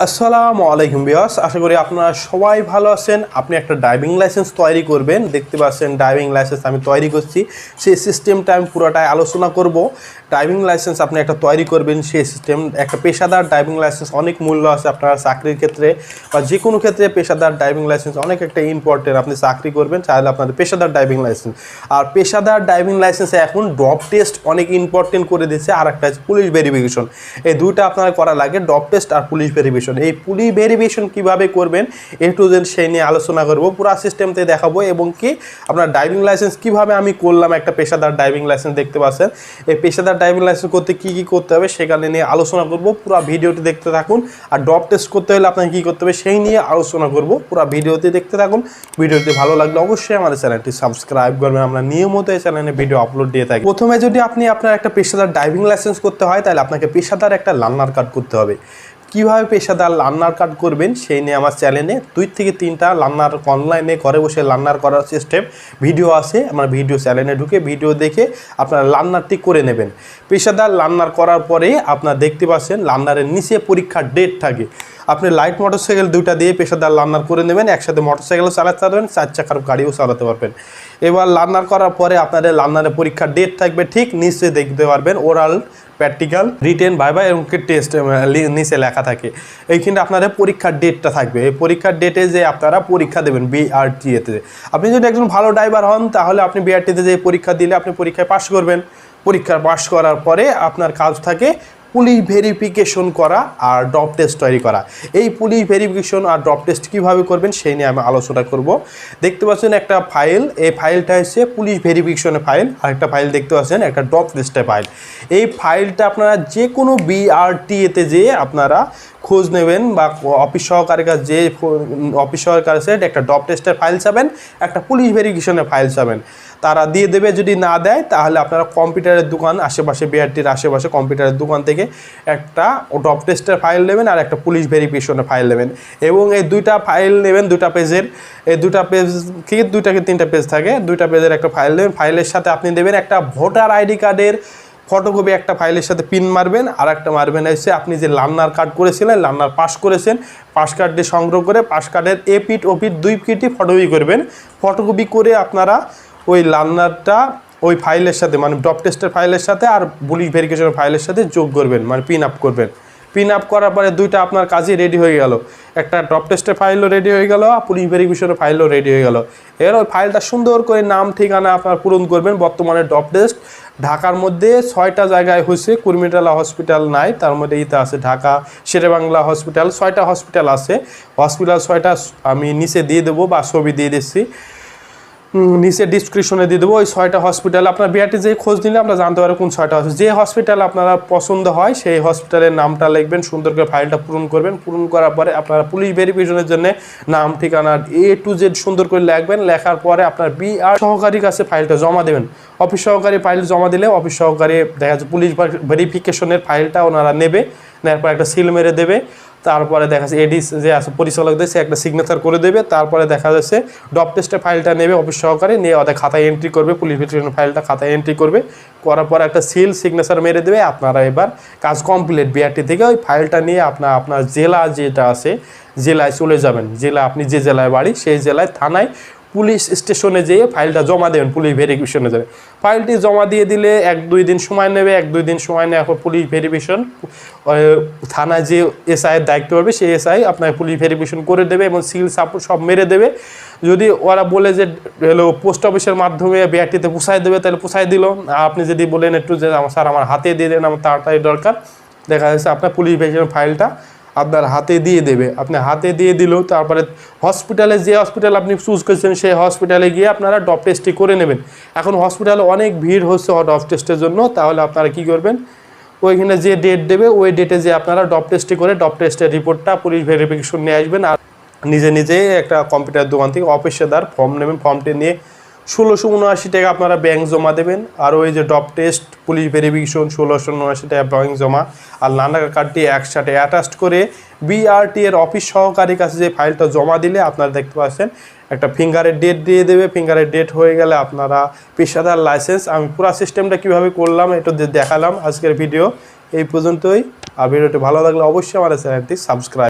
আসসালামু আলাইকুম ভিউয়ার্স, আশা করি আপনারা সবাই ভালো আছেন। আপনি একটা ড্রাইভিং লাইসেন্স তৈরি করবেন, দেখতে পাচ্ছেন ড্রাইভিং লাইসেন্স আমি তৈরি করছি। সেই সিস্টেমটা আমি পুরোটাই আলোচনা করব। ড্রাইভিং লাইসেন্স আপনি একটা তৈরি করবেন, সেই সিস্টেম একটা পেশাদার ড্রাইভিং লাইসেন্স অনেক মূল্য আছে আপনার চাকরির ক্ষেত্রে বা যে কোনো ক্ষেত্রে। পেশাদার ড্রাইভিং লাইসেন্স অনেক একটা ইম্পর্টেন্ট। আপনি চাকরি করবেন চাইলে আপনাদের পেশাদার ড্রাইভিং লাইসেন্স। আর পেশাদার ড্রাইভিং লাইসেন্সে এখন ড্রপ টেস্ট অনেক ইম্পর্টেন্ট করে দিয়েছে, আর একটা আছে পুলিশ ভেরিফিকেশন। এই দুইটা আপনার করা লাগে, ড্রপ টেস্ট আর পুলিশ ভেরিফিকেশন। এই পুলিশ ভেরিফিকেশন কীভাবে করবেন একটু সেই নিয়ে আলোচনা করব, পুরো সিস্টেমতে দেখাবো। এবং কি আপনার ড্রাইভিং লাইসেন্স কীভাবে আমি করলাম, একটা পেশাদার ড্রাইভিং লাইসেন্স দেখতে পাচ্ছেন। এই পেশাদার ড্রাইভিং লাইসেন্স করতে কী কী করতে হবে সেখানে নিয়ে আলোচনা করব, পুরো ভিডিওটি দেখতে থাকুন। আর ড্রপ টেস্ট করতে হলে আপনাকে কী করতে হবে সেই নিয়ে আলোচনা করব, পুরো ভিডিওতে দেখতে থাকুন। ভিডিওটি ভালো লাগলে অবশ্যই আমাদের চ্যানেলটি সাবস্ক্রাইব করবেন, আমরা নিয়মিত এই চ্যানেলে ভিডিও আপলোড দিয়ে থাকি। প্রথমে যদি আপনি আপনার একটা পেশাদার ড্রাইভিং লাইসেন্স করতে হয় তাহলে আপনাকে পেশাদার একটা লার্নার কার্ড করতে হবে। কীভাবে পেশাদার লার্নার কার্ড করবেন সেই নিয়ে আমার চ্যানেলে 2 থেকে 3টা লার্নার অনলাইনে ঘরে বসে লার্নার করার সিস্টেম ভিডিও আছে। আমার ভিডিও চ্যানেলে ঢুকে ভিডিও দেখে আপনার লার্নারটি করে নেবেন। পেশাদার লার্নার করার পরে আপনার দেখতে পাচ্ছেন লার্নারের নিচে পরীক্ষার ডেট থাকে। আপনি লাইট মোটরসাইকেল 2টা দিয়ে পেশাদার লার্নার করে নেবেন, একসাথে মোটরসাইকেলও চালাতে পারবেন, 4 চাকার গাড়িও চালাতে পারবেন। এবার লার্নার করার পরে আপনাদের লার্নারের পরীক্ষার ডেট থাকবে, ঠিক নিচে দেখতে পারবেন ওরাল, প্র্যাকটিক্যাল, রিটেন, ভাইভা এবং টেস্ট নিচে লেখা থাকে। এইখানে আপনাদের পরীক্ষার ডেটটা থাকবে। এই পরীক্ষার ডেটে যে আপনারা পরীক্ষা দেবেন BRTA-তে। আপনি যদি একজন ভালো ড্রাইভার হন তাহলে আপনি BRTA-তে যে পরীক্ষা দিলে আপনি পরীক্ষায় পাস করবেন। পরীক্ষা পাস করার পরে আপনার কাজ থাকে পুলিশ ভেরিফিকেশন করা আর ড্রপ টেস্ট তৈরি করা। এই পুলিশ ভেরিফিকেশন আর ড্রপ টেস্ট কীভাবে করবেন সেই নিয়ে আমি আলোচনা করব। দেখতে পাচ্ছেন একটা ফাইল, এই ফাইলটা হচ্ছে পুলিশ ভেরিফিকেশনের ফাইল। আর একটা ফাইল দেখতে পাচ্ছেন একটা ড্রপ টেস্টের ফাইল। এই ফাইলটা আপনারা যে কোনো BRTA-তে যেয়ে আপনারা খোঁজ নেবেন বা অফিস সহকারীর কাছে যে অফিস সহকারীর কাছে একটা ড্রপ টেস্টের ফাইল চাবেন, একটা পুলিশ ভেরিফিকেশনের ফাইল চাবেন, তারা দিয়ে দেবে। যদি না দেয় তাহলে আপনারা কম্পিউটারের দোকান আশেপাশে, BRTAর আশেপাশে কম্পিউটারের দোকান থেকে একটা ড্রপ টেস্টের ফাইল নেবেন আর একটা পুলিশ ভেরিফিকেশনের ফাইল নেবেন। এবং এই 2টা ফাইল নেবেন, 2টা পেজের। এই 2টা পেজ থেকে 2 থেকে 3টা পেজ থাকে, 2টা পেজের একটা ফাইল নেবেন। ফাইলের সাথে আপনি দেবেন একটা ভোটার ID কার্ডের ফটোকপি, একটা ফাইলের সাথে পিন মারবেন। আর একটা মারবেন হচ্ছে আপনি যে লার্নার কার্ড করেছিলেন, লার্নার পাস করেছেন, পাস কার্ডটি সংগ্রহ করে পাস কার্ডের এপিট ওপিট 2 পিটি ফটোকপি করবেন। ফটোকপি করে আপনারা ওই লার্নারটা ওই ফাইলের সাথে, মানে ড্রপ টেস্টের ফাইলের সাথে আর পুলিশ ভেরিফিকেশনের ফাইলের সাথে যোগ করবেন, মানে পিন আপ করবেন। পিন আপ করার পরে 2টা আপনার কাজই রেডি হয়ে গেল। একটা ড্রপ টেস্টের ফাইলও রেডি হয়ে গেল, পুলিশ ভেরিফিকেশনের ফাইলও রেডি হয়ে গেল। এবার ওই ফাইলটা সুন্দর করে নাম ঠিকানা আপনার পূরণ করবেন। বর্তমানে ড্রপ টেস্ট ঢাকার মধ্যে 6টা জায়গায় হয়েছে। কুর্মিটোলা হসপিটাল নাই, তার মধ্যে ইতে আছে ঢাকা শেরেবাংলা হসপিটাল। 6টা হসপিটাল আছে। হসপিটাল 6টা আমি নিচে দিয়ে দেবো বা ছবি দিয়ে দিচ্ছি, নিচে ডিসক্রিপশনে দিয়ে দেবো। ওই 6টা হসপিটাল আপনার BRTA যে খোঁজ নিলে আমরা জানতে পারবো কোন 6টা হসপিটাল। যে হসপিটাল আপনারা পছন্দ হয় সেই হসপিটালের নামটা লিখবেন, সুন্দর করে ফাইলটা পূরণ করবেন। পূরণ করার পরে আপনারা পুলিশ ভেরিফিকেশনের জন্য নাম ঠিকানা A to Z সুন্দর করে লিখবেন। লেখার পরে আপনার BR সহকারীর কাছে ফাইলটা জমা দেবেন। অফিস সহকারী ফাইল জমা দিলে অফিস সহকারী দেখা যাচ্ছে পুলিশ ভেরিফিকেশনের ফাইলটা ওনারা নেবে, নেওয়ার পর একটা সিল মেরে দেবে। তারপরে দেখা যাচ্ছে এডি যে আছে পরিচালক দেয়, সে একটা সিগনেচার করে দেবে। তারপরে দেখা যাচ্ছে ড্রপ টেস্টের ফাইলটা নেবে অফিস সহকারে, নিয়ে ওদের খাতায় এন্ট্রি করবে, পুলিশ ভেরিফিকেশন ফাইলটা খাতায় এন্ট্রি করবে। করার পর একটা সিল সিগনেচার মেরে দেবে। আপনারা এবার কাজ কমপ্লিট। BRTA থেকে ওই ফাইলটা নিয়ে আপনার জেলা যেটা আছে জেলায় চলে যাবেন। জেলা আপনি যে জেলায় বাড়ি সেই জেলায় থানায় পুলিশ স্টেশনে যেয়ে ফাইলটা জমা দেবেন পুলিশ ভেরিফিকেশনে যাবে। ফাইলটি জমা দিয়ে দিলে 1-2 দিন সময় নেবে। 1-2 দিন সময় নেওয়ার পর পুলিশ ভেরিফিকেশন থানায় যে SI-এর দায়িত্ব হবে সেই SI আপনার পুলিশ ভেরিফিকেশন করে দেবে এবং সিল সাপোর্ট সব মেরে দেবে। যদি ওরা বলে যে পোস্ট অফিসের মাধ্যমে BRTA-তে পোষায় দেবে তাহলে পোষায় দিল। আপনি যদি বলেন একটু যে স্যার আমার হাতে দিয়ে দেন, আমার তাড়াতাড়ি দরকার, দেখা যাচ্ছে আপনার পুলিশ ভেরিফিকেশন ফাইলটা আপনার হাতে দিয়ে দেবে। আপনি হাতে দিয়ে দিল, তারপরে হসপিটালে যে হসপিটাল আপনি চুজ করেছেন সেই হসপিটালে গিয়ে আপনারা ড্রপ টেস্টটি করে নেবেন। এখন হসপিটালে অনেক ভিড় হচ্ছে ড্রপ টেস্টের জন্য, তাহলে আপনারা কি করবেন, ওইখানে যে ডেট দেবে ওই ডেটে যে আপনারা ড্রপ টেস্টটি করে ড্রপ টেস্টের রিপোর্টটা পুলিশ ভেরিফিকেশন নিয়ে আসবেন। আর নিজে নিজে একটা কম্পিউটার দোকান থেকে অপেশাদার ফর্ম নেবেন। ফর্মটি নিয়ে 1679 টাকা আপনারা ব্যাংক জমা দেবেন। আর ওই যে ড্রপ টেস্ট পুলিশ ভেরিফিকেশন 1679 টাকা ব্যাংক জমা, আর লার্নার কার্ডটি একসাথে অ্যাটাচড করে BRTA-এর অফিস সহকারীর কাছে যে ফাইলটা জমা দিলে আপনারা দেখতে পাচ্ছেন একটা ফিঙ্গারের ডেট দিয়ে দেবে। ফিঙ্গারের ডেট হয়ে গেলে আপনারা পেশাদার লাইসেন্স। আমি পুরো সিস্টেমটা কীভাবে করলাম এটা দেখালাম। আজকের ভিডিও এই পর্যন্তই। আর ভিডিওটি ভালো লাগলে অবশ্যই আমাদের চ্যানেলটি সাবস্ক্রাইব